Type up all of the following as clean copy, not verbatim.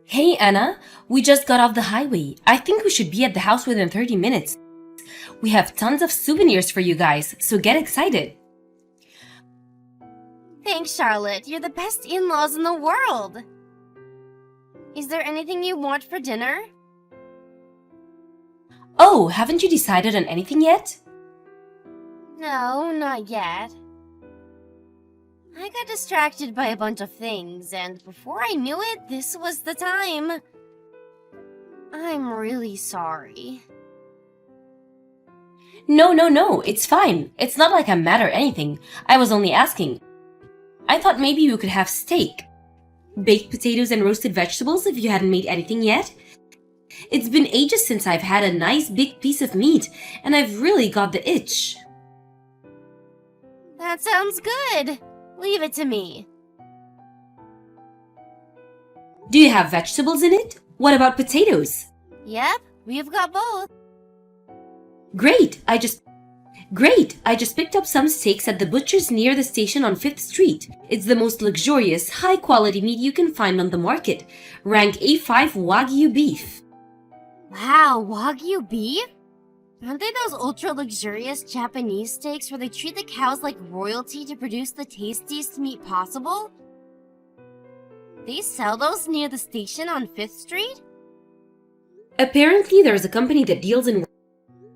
Hey Anna, we just got off the highway. I think we should be at the house within 30 minutes. We have tons of souvenirs for you guys, so get excited. Thanks, Charlotte. You're the best in-laws in the world. Is there anything you want for dinner? Oh, haven't you decided on anything yet? No, not yet. I got distracted by a bunch of things, and before I knew it, this was the time. I'm really sorry. No, it's fine. It's not like I'm mad or anything. I was only asking. I thought maybe we could have steak. Baked potatoes and roasted vegetables if you hadn't made anything yet. It's been ages since I've had a nice big piece of meat, and I've really got the itch. That sounds good. Leave it to me. Do you have vegetables in it? What about potatoes? Yep, we've got both. Great! I just picked up some steaks at the butcher's near the station on 5th Street. It's the most luxurious, high-quality meat you can find on the market. Rank A5 Wagyu beef. Wow, Wagyu beef? Aren't they those ultra-luxurious Japanese steaks where they treat the cows like royalty to produce the tastiest meat possible? They sell those near the station on 5th Street? Apparently, there's a company that deals in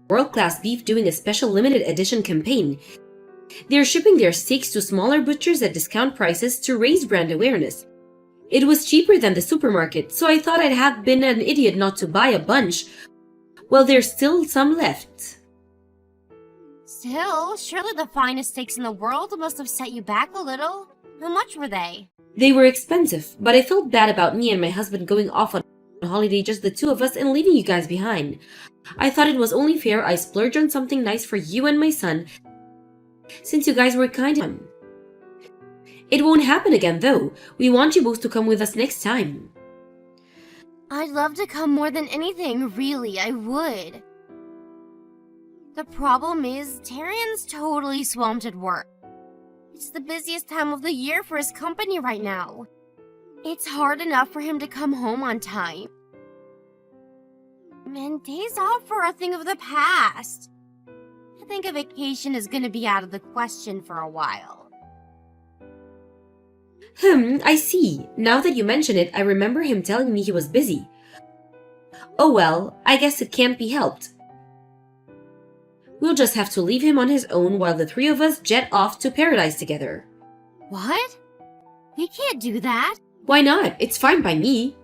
world-class beef doing a special limited edition campaign. They're shipping their steaks to smaller butchers at discount prices to raise brand awareness. It was cheaper than the supermarket, so I thought I'd have been an idiot not to buy a bunch. Well, there's still some left. Still, surely the finest steaks in the world must have set you back a little. How much were they? They were expensive, but I felt bad about me and my husband going off on holiday, just the two of us, and leaving you guys behind. I thought it was only fair I splurge on something nice for you and my son, since you guys were kind to him. It won't happen again, though. We want you both to come with us next time. I'd love to come more than anything, really, I would. The problem is, Tarian's totally swamped at work. It's the busiest time of the year for his company right now. It's hard enough for him to come home on time. And days off are a thing of the past. I think a vacation is gonna be out of the question for a while. I see. Now that you mention it, I remember him telling me he was busy. Oh well, I guess it can't be helped. We'll just have to leave him on his own while the three of us jet off to paradise together. What? We can't do that. Why not? It's fine by me.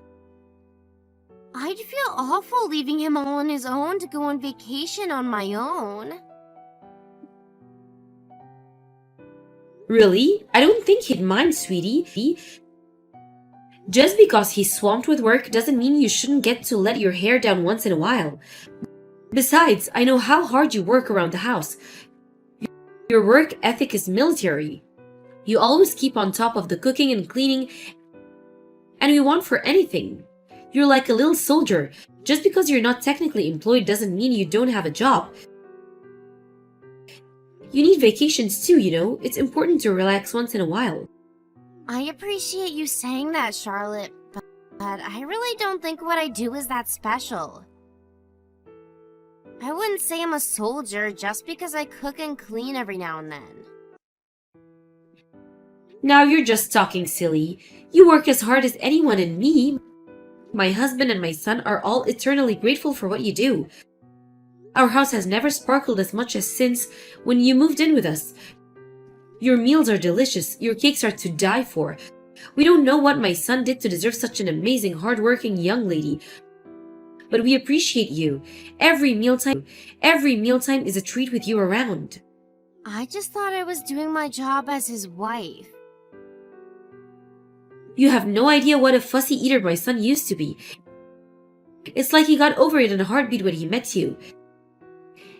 I'd feel awful leaving him all on his own to go on vacation on my own. Really? I don't think he'd mind, sweetie. Just because he's swamped with work doesn't mean you shouldn't get to let your hair down once in a while. Besides, I know how hard you work around the house. Your work ethic is military. You always keep on top of the cooking and cleaning, and we want for anything. You're like a little soldier. Just because you're not technically employed doesn't mean you don't have a job. You need vacations too, you know. It's important to relax once in a while. I appreciate you saying that, Charlotte, but I really don't think what I do is that special. I wouldn't say I'm a soldier just because I cook and clean every now and then. Now you're just talking silly. You work as hard as anyone, and me, my husband and my son are all eternally grateful for what you do. Our house has never sparkled as much as since when you moved in with us. Your meals are delicious. Your cakes are to die for. We don't know what my son did to deserve such an amazing, hardworking young lady. But we appreciate you. Every mealtime is a treat with you around. I just thought I was doing my job as his wife. You have no idea what a fussy eater my son used to be. It's like he got over it in a heartbeat when he met you.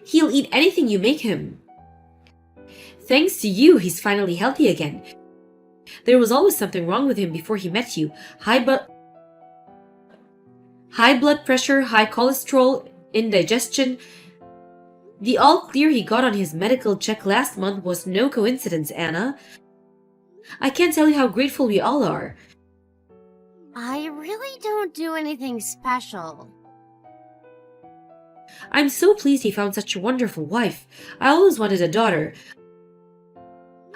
He'll eat anything you make him. Thanks to you, he's finally healthy again. There was always something wrong with him before he met you. High blood pressure, high cholesterol, indigestion. The all clear he got on his medical check last month was no coincidence, Anna. I can't tell you how grateful we all are. I really don't do anything special. I'm so pleased he found such a wonderful wife. I always wanted a daughter.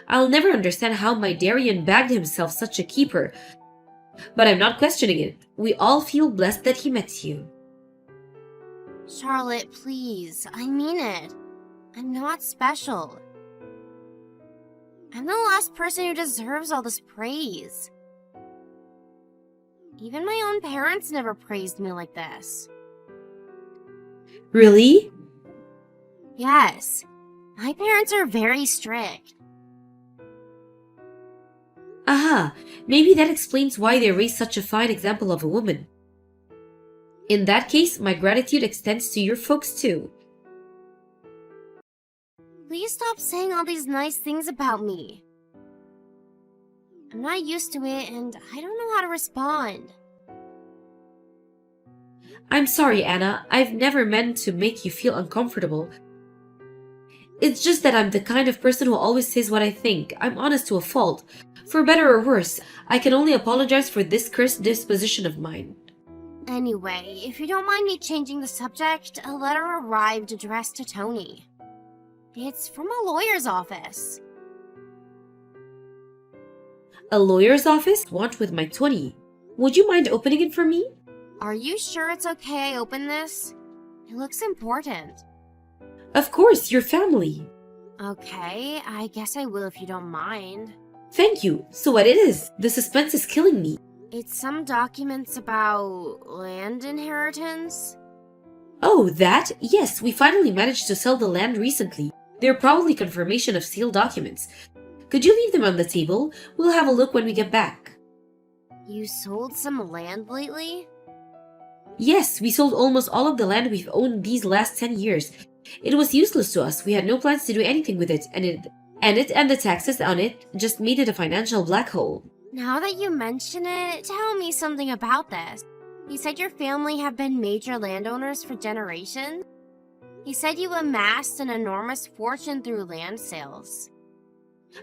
I'll never understand how my Darian bagged himself such a keeper. But I'm not questioning it. We all feel blessed that he met you. Charlotte, please. I mean it. I'm not special. I'm the last person who deserves all this praise. Even my own parents never praised me like this. Really? Yes, my parents are very strict. Aha, maybe that explains why they raised such a fine example of a woman. In that case, my gratitude extends to your folks too. Please stop saying all these nice things about me. I'm not used to it and I don't know how to respond. I'm sorry, Anna. I've never meant to make you feel uncomfortable. It's just that I'm the kind of person who always says what I think. I'm honest to a fault. For better or worse, I can only apologize for this cursed disposition of mine. Anyway, if you don't mind me changing the subject, a letter arrived addressed to Tony. It's from a lawyer's office. A lawyer's office? Want with my 20. Would you mind opening it for me? Are you sure it's okay I open this? It looks important. Of course, your family. Okay, I guess I will if you don't mind. Thank you. So what it is? The suspense is killing me. It's some documents about land inheritance. Oh, that? Yes, we finally managed to sell the land recently. They're probably confirmation of sealed documents. Could you leave them on the table? We'll have a look when we get back. You sold some land lately? Yes, we sold almost all of the land we've owned these last 10 years. It was useless to us. We had no plans to do anything with it, and the taxes on it just made it a financial black hole. Now that you mention it, tell me something about this. You said your family have been major landowners for generations? You said you amassed an enormous fortune through land sales.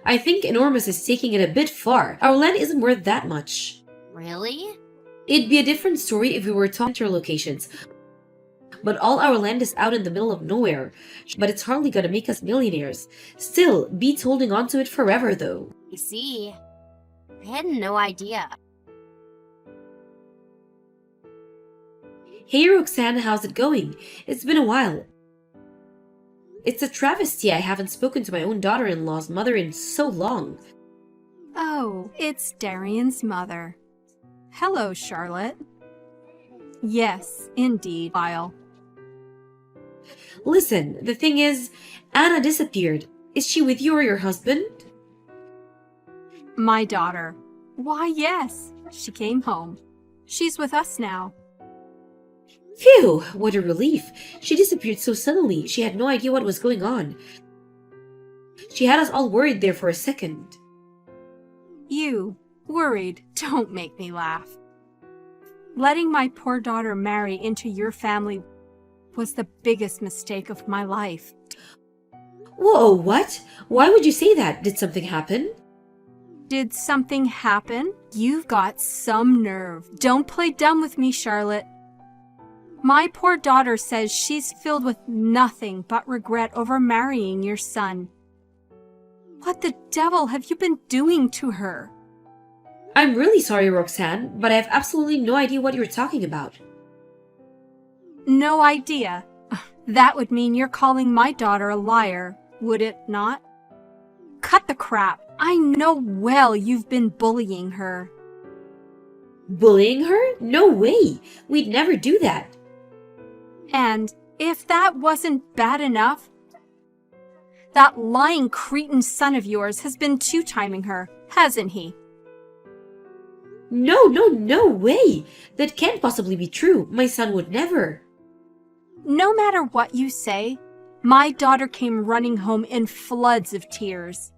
I think enormous is taking it a bit far. Our land isn't worth that much. Really? It'd be a different story if we were talking locations. But all our land is out in the middle of nowhere. But it's hardly gonna make us millionaires. Still, beats holding on to it forever though. I see. I had no idea. Hey Roxanne, how's it going? It's been a while. It's a travesty I haven't spoken to my own daughter-in-law's mother in so long. Oh, it's Darian's mother. Hello, Charlotte. Yes, indeed, Lyle. Listen, the thing is, Anna disappeared. Is she with you or your husband? My daughter. Why, yes, she came home. She's with us now. Phew, what a relief. She disappeared so suddenly. She had no idea what was going on. She had us all worried there for a second. You, worried, don't make me laugh. Letting my poor daughter marry into your family was the biggest mistake of my life. Whoa, what? Why would you say that? Did something happen? Did something happen? You've got some nerve. Don't play dumb with me, Charlotte. My poor daughter says she's filled with nothing but regret over marrying your son. What the devil have you been doing to her? I'm really sorry, Roxanne, but I have absolutely no idea what you're talking about. No idea. That would mean you're calling my daughter a liar, would it not? Cut the crap. I know well you've been bullying her. Bullying her? No way. We'd never do that. And if that wasn't bad enough, that lying cretin son of yours has been two-timing her, hasn't he? No way. That can't possibly be true. My son would never. No matter what you say, my daughter came running home in floods of tears.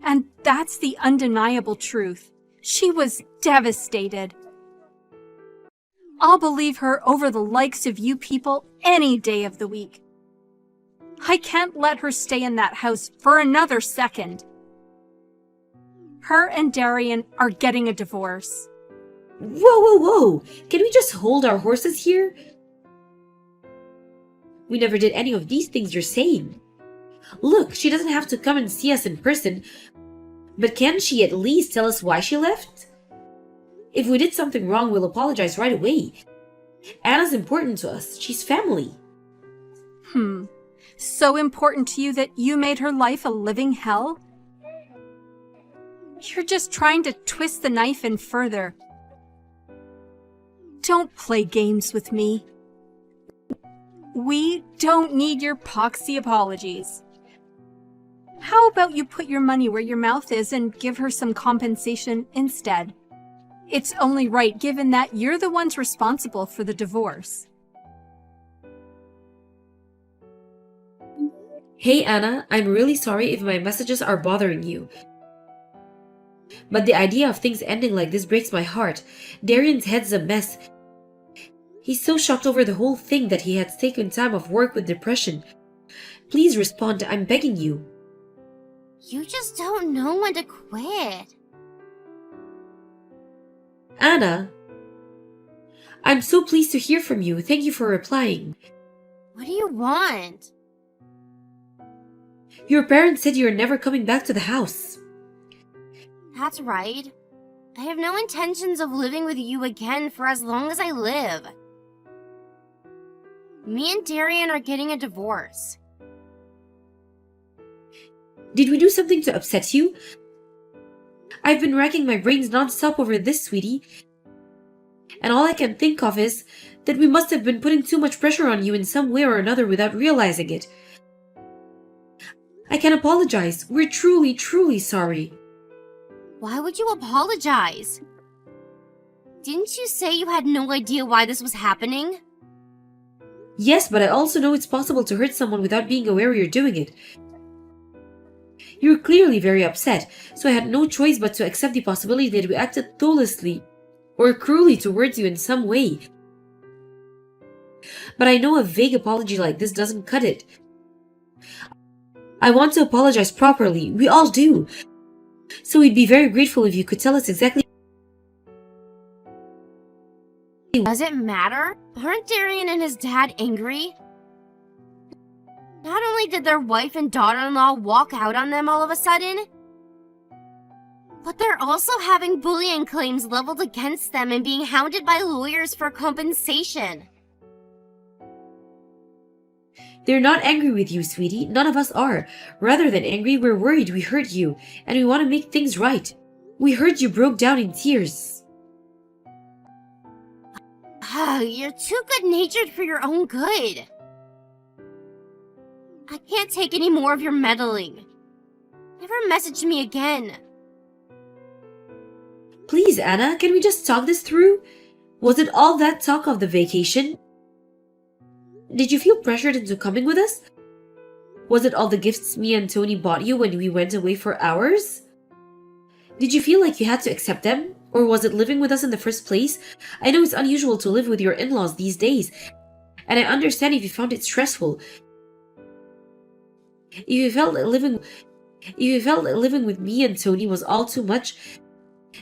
And that's the undeniable truth. She was devastated. I'll believe her over the likes of you people any day of the week. I can't let her stay in that house for another second. Her and Darian are getting a divorce. Whoa, whoa, whoa! Can we just hold our horses here? We never did any of these things you're saying. Look, she doesn't have to come and see us in person, but can she at least tell us why she left? If we did something wrong, we'll apologize right away. Anna's important to us. She's family. So important to you that you made her life a living hell? You're just trying to twist the knife in further. Don't play games with me. We don't need your poxy apologies. How about you put your money where your mouth is and give her some compensation instead? It's only right given that you're the ones responsible for the divorce. Hey Anna, I'm really sorry if my messages are bothering you. But the idea of things ending like this breaks my heart. Darian's head's a mess. He's so shocked over the whole thing that he had taken time off work with depression. Please respond, I'm begging you. You just don't know when to quit. Anna, I'm so pleased to hear from you. Thank you for replying. What do you want? Your parents said you're never coming back to the house. That's right. I have no intentions of living with you again for as long as I live. Me and Darian are getting a divorce. Did we do something to upset you? I've been racking my brains non-stop over this, sweetie. And all I can think of is that we must have been putting too much pressure on you in some way or another without realizing it. I can apologize. We're truly, truly sorry. Why would you apologize? Didn't you say you had no idea why this was happening? Yes, but I also know it's possible to hurt someone without being aware you're doing it. You're clearly very upset, so I had no choice but to accept the possibility that we acted thoughtlessly or cruelly towards you in some way. But I know a vague apology like this doesn't cut it. I want to apologize properly. We all do. So we'd be very grateful if you could tell us exactly. Does it matter? Aren't Darian and his dad angry? Not only did their wife and daughter-in-law walk out on them all of a sudden, but they're also having bullying claims leveled against them and being hounded by lawyers for compensation. They're not angry with you, sweetie. None of us are. Rather than angry, we're worried we hurt you, and we want to make things right. We heard you broke down in tears. You're too good-natured for your own good. I can't take any more of your meddling. Never message me again. Please, Anna, can we just talk this through? Was it all that talk of the vacation? Did you feel pressured into coming with us? Was it all the gifts me and Tony bought you when we went away for hours? Did you feel like you had to accept them? Or was it living with us in the first place? I know it's unusual to live with your in-laws these days, and I understand if you found it stressful. If you felt that living with me and Tony was all too much,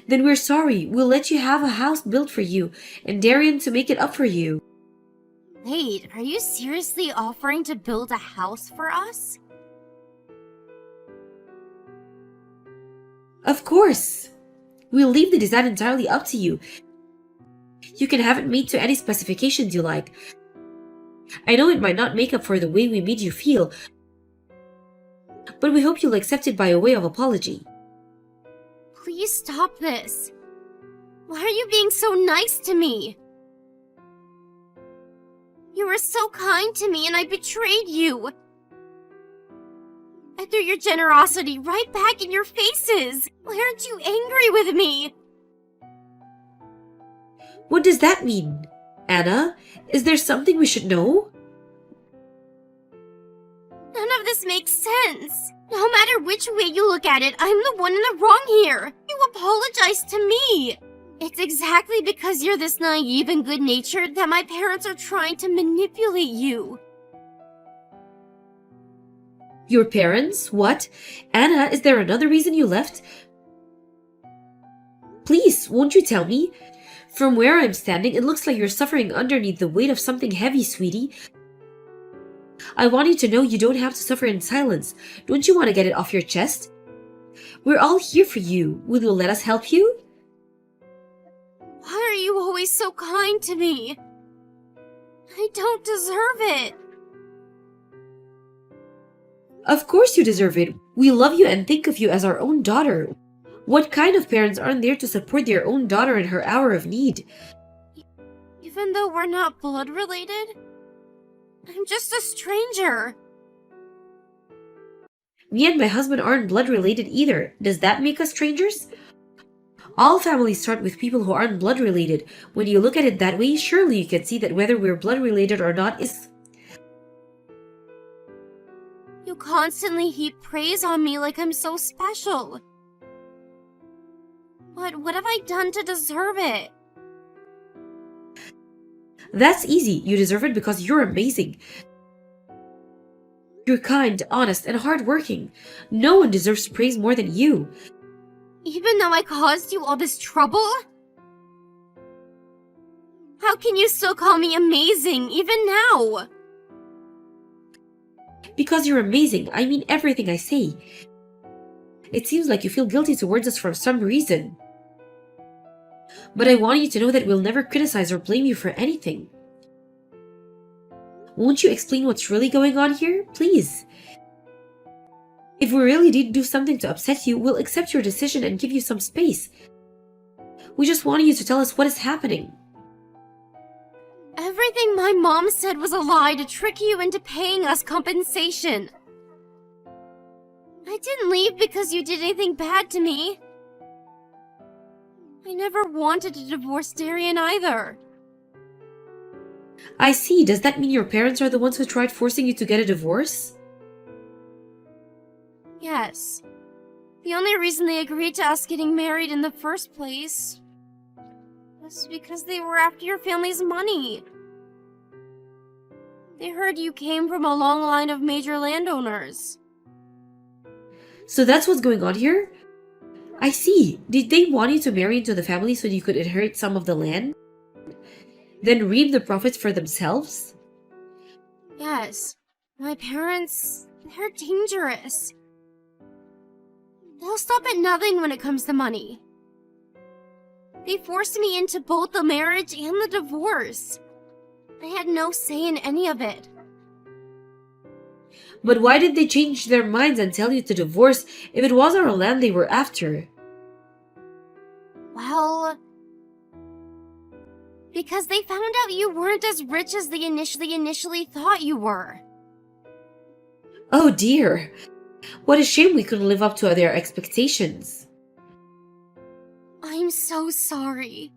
then we're sorry. We'll let you have a house built for you, and Darian to make it up for you. Wait, are you seriously offering to build a house for us? Of course. We'll leave the design entirely up to you. You can have it made to any specifications you like. I know it might not make up for the way we made you feel, but we hope you'll accept it by a way of apology. Please stop this. Why are you being so nice to me? You were so kind to me and I betrayed you. I threw your generosity right back in your faces. Why aren't you angry with me? What does that mean? Anna, is there something we should know? None of this makes sense. No matter which way you look at it, I'm the one in the wrong here. You apologize to me. It's exactly because you're this naive and good-natured that my parents are trying to manipulate you. Your parents? What? Anna, is there another reason you left? Please, won't you tell me? From where I'm standing, it looks like you're suffering underneath the weight of something heavy, sweetie. I want you to know you don't have to suffer in silence. Don't you want to get it off your chest? We're all here for you. Will you let us help you? Why are you always so kind to me? I don't deserve it. Of course you deserve it. We love you and think of you as our own daughter. What kind of parents aren't there to support their own daughter in her hour of need? Even though we're not blood related, I'm just a stranger. Me and my husband aren't blood related either. Does that make us strangers? All families start with people who aren't blood related. When you look at it that way, surely you can see that whether we're blood related or not is... You constantly heap praise on me like I'm so special. But what have I done to deserve it? That's easy. You deserve it because you're amazing. You're kind, honest, and hardworking. No one deserves praise more than you. Even though I caused you all this trouble? How can you still call me amazing, even now? Because you're amazing. I mean everything I say. It seems like you feel guilty towards us for some reason. But I want you to know that we'll never criticize or blame you for anything. Won't you explain what's really going on here? Please. If we really did do something to upset you, we'll accept your decision and give you some space. We just wanted you to tell us what is happening. Everything my mom said was a lie to trick you into paying us compensation. I didn't leave because you did anything bad to me. I never wanted to divorce Darian either. I see. Does that mean your parents are the ones who tried forcing you to get a divorce? Yes. The only reason they agreed to us getting married in the first place was because they were after your family's money. They heard you came from a long line of major landowners. So that's what's going on here? I see. Did they want you to marry into the family so you could inherit some of the land? Then reap the profits for themselves? Yes. My parents, they're dangerous. They'll stop at nothing when it comes to money. They forced me into both the marriage and the divorce. I had no say in any of it. But why did they change their minds and tell you to divorce if it was our land they were after? Well, because they found out you weren't as rich as they initially thought you were. Oh dear. What a shame we couldn't live up to their expectations. I'm so sorry.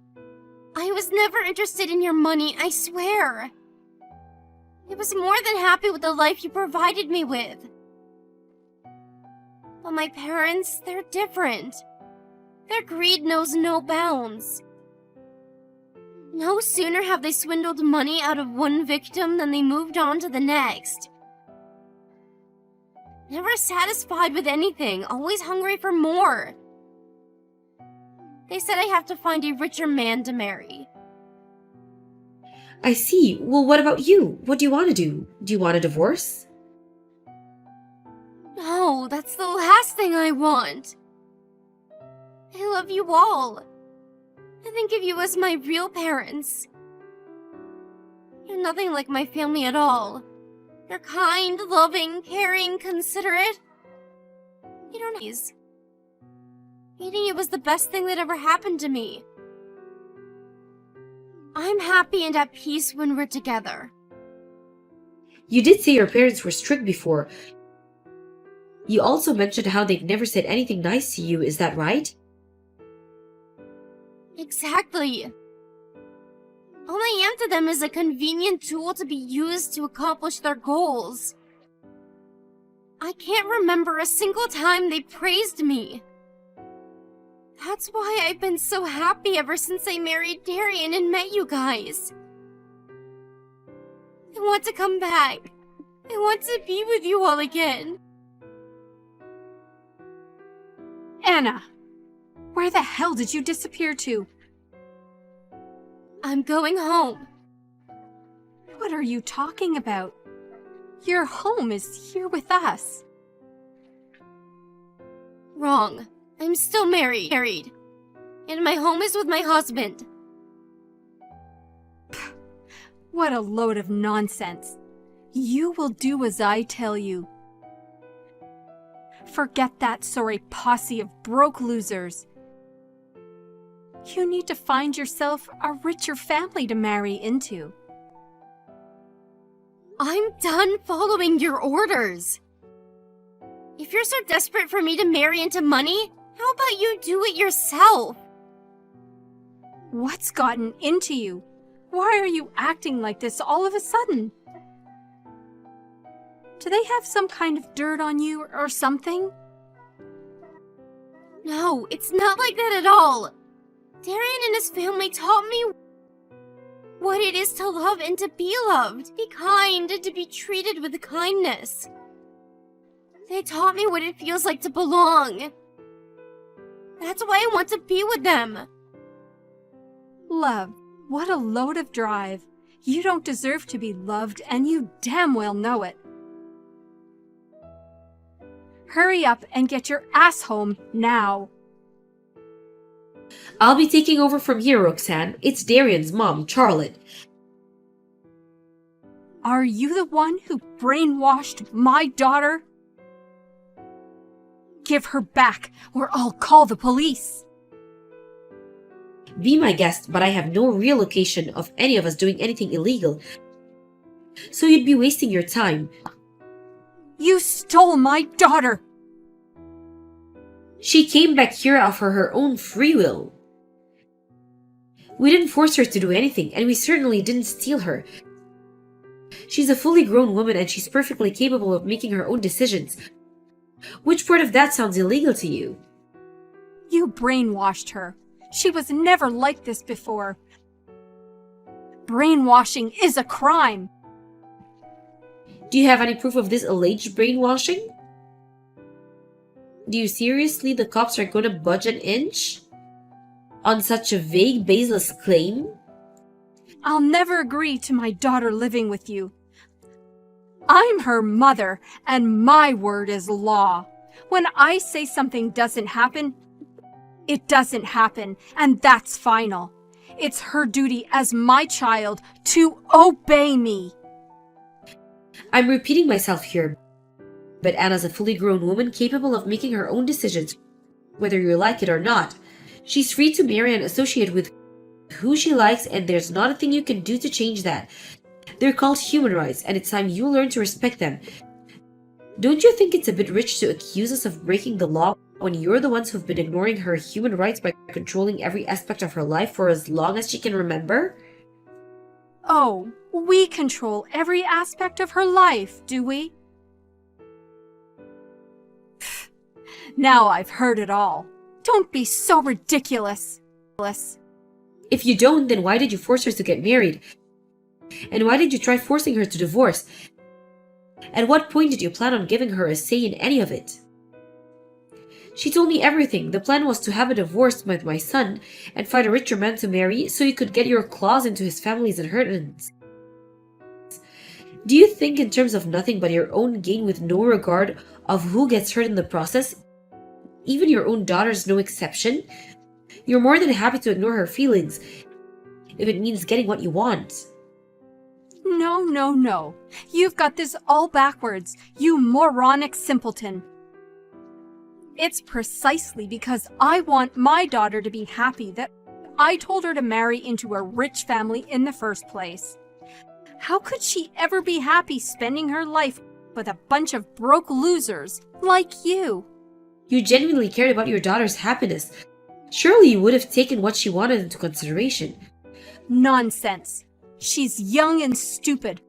I was never interested in your money, I swear. I was more than happy with the life you provided me with. But my parents, they're different. Their greed knows no bounds. No sooner have they swindled money out of one victim than they moved on to the next. Never satisfied with anything, always hungry for more. They said I have to find a richer man to marry. I see. Well, what about you? What do you want to do? Do you want a divorce? No, that's the last thing I want. I love you all. I think of you as my real parents. You're nothing like my family at all. You're kind, loving, caring, considerate. You don't know. Meeting you was the best thing that ever happened to me. I'm happy and at peace when we're together. You did say your parents were strict before. You also mentioned how they've never said anything nice to you, is that right? Exactly. All I am to them is a convenient tool to be used to accomplish their goals. I can't remember a single time they praised me. That's why I've been so happy ever since I married Darian and met you guys. I want to come back. I want to be with you all again. Anna, where the hell did you disappear to? I'm going home. What are you talking about? Your home is here with us. Wrong. I'm still married. And my home is with my husband. What a load of nonsense. You will do as I tell you. Forget that sorry posse of broke losers. You need to find yourself a richer family to marry into. I'm done following your orders. If you're so desperate for me to marry into money, how about you do it yourself? What's gotten into you? Why are you acting like this all of a sudden? Do they have some kind of dirt on you or something? No, it's not like that at all. Darian and his family taught me what it is to love and to be loved, to be kind and to be treated with kindness. They taught me what it feels like to belong. That's why I want to be with them. Love, what a load of drive. You don't deserve to be loved, and you damn well know it. Hurry up and get your ass home now. I'll be taking over from here, Roxanne. It's Darian's mom, Charlotte. Are you the one who brainwashed my daughter? Give her back, or I'll call the police. Be my guest, but I have no real location of any of us doing anything illegal. So you'd be wasting your time. You stole my daughter! She came back here of her own free will. We didn't force her to do anything, and we certainly didn't steal her. She's a fully grown woman and she's perfectly capable of making her own decisions. Which part of that sounds illegal to you? You brainwashed her. She was never like this before. Brainwashing is a crime. Do you have any proof of this alleged brainwashing? Do you seriously the cops are going to budge an inch? On such a vague, baseless claim? I'll never agree to my daughter living with you. I'm her mother, and my word is law. When I say something doesn't happen, it doesn't happen, and that's final. It's her duty as my child to obey me. I'm repeating myself here, but Anna's a fully grown woman capable of making her own decisions, whether you like it or not. She's free to marry and associate with who she likes, and there's not a thing you can do to change that. They're called human rights, and it's time you learn to respect them. Don't you think it's a bit rich to accuse us of breaking the law when you're the ones who've been ignoring her human rights by controlling every aspect of her life for as long as she can remember? Oh, we control every aspect of her life, do we? Now I've heard it all. Don't be so ridiculous. If you don't, then why did you force her to get married? And why did you try forcing her to divorce? At what point did you plan on giving her a say in any of it? She told me everything. The plan was to have a divorce with my son and find a richer man to marry so you could get your claws into his family's inheritance. Do you think in terms of nothing but your own gain with no regard of who gets hurt in the process? Even your own daughter's no exception? You're more than happy to ignore her feelings if it means getting what you want. No. You've got this all backwards, you moronic simpleton. It's precisely because I want my daughter to be happy that I told her to marry into a rich family in the first place. How could she ever be happy spending her life with a bunch of broke losers like you? You genuinely cared about your daughter's happiness. Surely you would have taken what she wanted into consideration. Nonsense. She's young and stupid.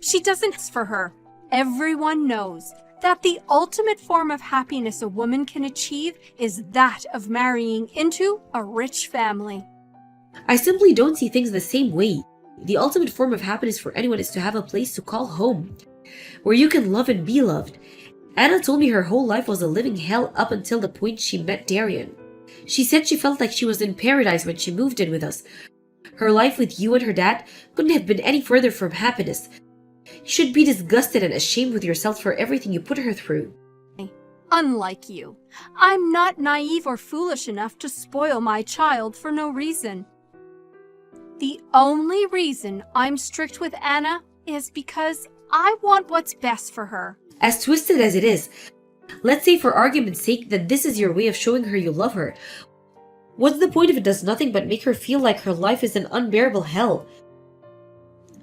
She doesn't ask for her. Everyone knows that the ultimate form of happiness a woman can achieve is that of marrying into a rich family. I simply don't see things the same way. The ultimate form of happiness for anyone is to have a place to call home, where you can love and be loved. Anna told me her whole life was a living hell up until the point she met Darian. She said she felt like she was in paradise when she moved in with us, Her life with you and her dad couldn't have been any further from happiness. You should be disgusted and ashamed with yourself for everything you put her through. Unlike you, I'm not naive or foolish enough to spoil my child for no reason. The only reason I'm strict with Anna is because I want what's best for her. As twisted as it is, let's say for argument's sake that this is your way of showing her you love her. What's the point if it does nothing but make her feel like her life is an unbearable hell?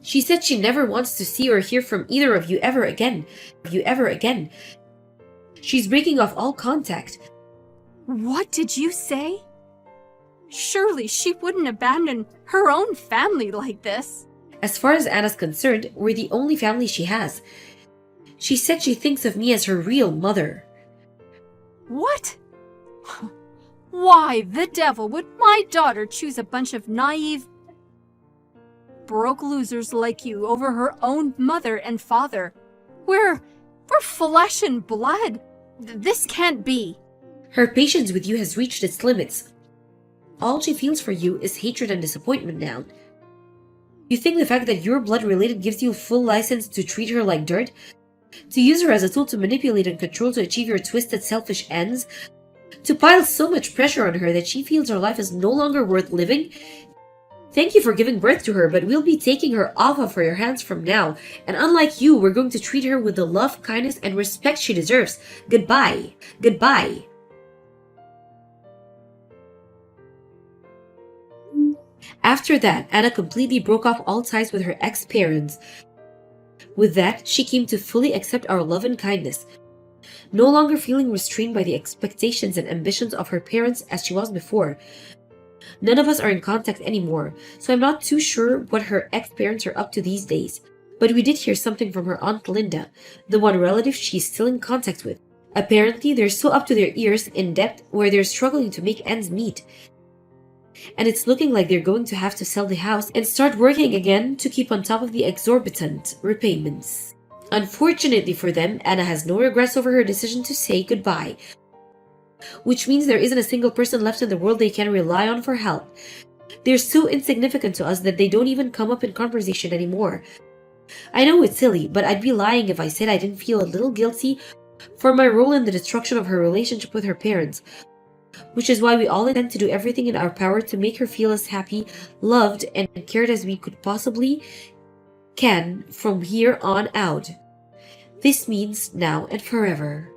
She said she never wants to see or hear from either of you ever again. She's breaking off all contact. What did you say? Surely she wouldn't abandon her own family like this. As far as Anna's concerned, we're the only family she has. She said she thinks of me as her real mother. What? Why the devil would my daughter choose a bunch of naive, broke losers like you over her own mother and father? We're flesh and blood. This can't be. Her patience with you has reached its limits. All she feels for you is hatred and disappointment now. You think the fact that you're blood-related gives you full license to treat her like dirt? To use her as a tool to manipulate and control to achieve your twisted, selfish ends? To pile so much pressure on her that she feels her life is no longer worth living? Thank you for giving birth to her, but we'll be taking her off of your hands from now. And unlike you, we're going to treat her with the love, kindness, and respect she deserves. Goodbye. Goodbye. After that, Anna completely broke off all ties with her ex-parents. With that, she came to fully accept our love and kindness, no longer feeling restrained by the expectations and ambitions of her parents as she was before. None of us are in contact anymore, so I'm not too sure what her ex-parents are up to these days. But we did hear something from her Aunt Linda, the one relative she's still in contact with. Apparently, they're so up to their ears in debt where they're struggling to make ends meet. And it's looking like they're going to have to sell the house and start working again to keep on top of the exorbitant repayments. Unfortunately for them, Anna has no regrets over her decision to say goodbye, which means there isn't a single person left in the world they can rely on for help. They're so insignificant to us that they don't even come up in conversation anymore. I know it's silly, but I'd be lying if I said I didn't feel a little guilty for my role in the destruction of her relationship with her parents, which is why we all intend to do everything in our power to make her feel as happy, loved, and cared as we could possibly can from here on out. This means now and forever.